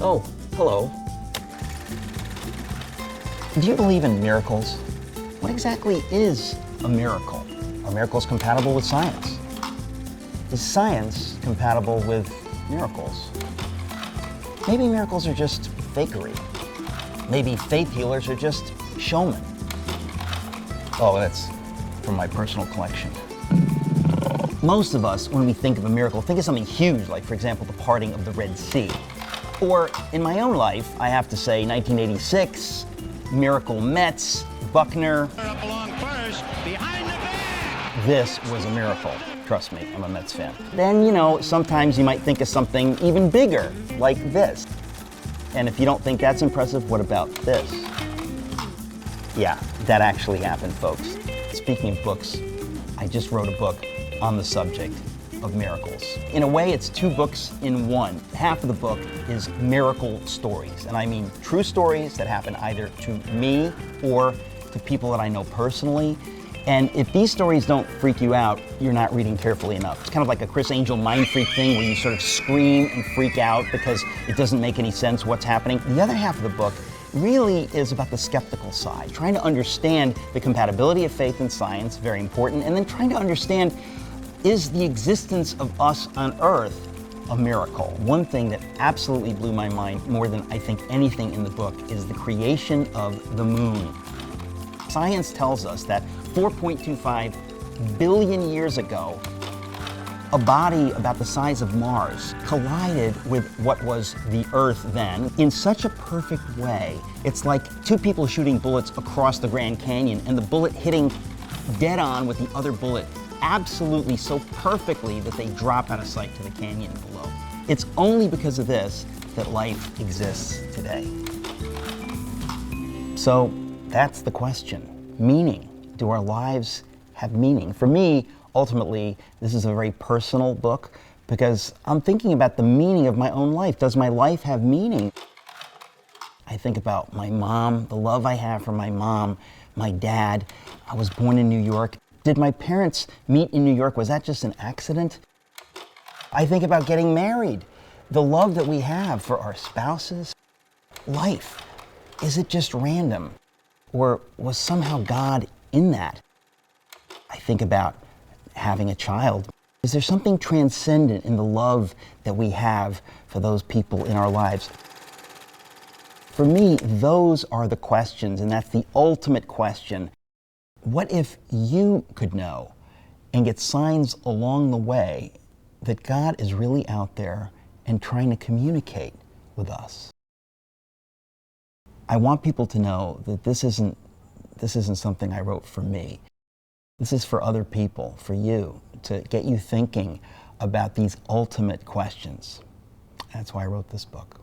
Oh, hello. Do you believe in miracles? What exactly is a miracle? Are miracles compatible with science? Is science compatible with miracles? Maybe miracles are just fakery. Maybe faith healers are just showmen. Oh, that's from my personal collection. Most of us, when we think of a miracle, think of something huge, like, for example, the parting of the Red Sea. Or, in my own life, I have to say, 1986, Miracle Mets, Buckner. Up along first, behind the bag. This was a miracle. Trust me, I'm a Mets fan. Then, sometimes you might think of something even bigger, like this. And if you don't think that's impressive, what about this? Yeah, that actually happened, folks. Speaking of books, I just wrote a book on the subject of miracles. In a way, it's two books in one. Half of the book is miracle stories, and I mean true stories that happen either to me or to people that I know personally. And if these stories don't freak you out, you're not reading carefully enough. It's kind of like a Chris Angel mind freak thing where you sort of scream and freak out because it doesn't make any sense what's happening. The other half of the book really is about the skeptical side, trying to understand the compatibility of faith and science, very important, and then trying to understand, is the existence of us on Earth a miracle? One thing that absolutely blew my mind more than I think anything in the book is the creation of the moon. Science tells us that 4.25 billion years ago, a body about the size of Mars collided with what was the Earth then in such a perfect way. It's like two people shooting bullets across the Grand Canyon and the bullet hitting dead on with the other bullet absolutely so perfectly that they drop out of sight to the canyon below. It's only because of this that life exists today. So that's the question. Meaning. Do our lives have meaning? For me, ultimately, this is a very personal book because I'm thinking about the meaning of my own life. Does my life have meaning? I think about my mom, the love I have for my mom, my dad. I was born in New York. Did my parents meet in New York? Was that just an accident? I think about getting married, the love that we have for our spouses. Life, is it just random? Or was somehow God in that? I think about having a child. Is there something transcendent in the love that we have for those people in our lives? For me, those are the questions, and that's the ultimate question. What if you could know and get signs along the way that God is really out there and trying to communicate with us? I want people to know that this isn't something I wrote for me. This is for other people, for you, to get you thinking about these ultimate questions. That's why I wrote this book.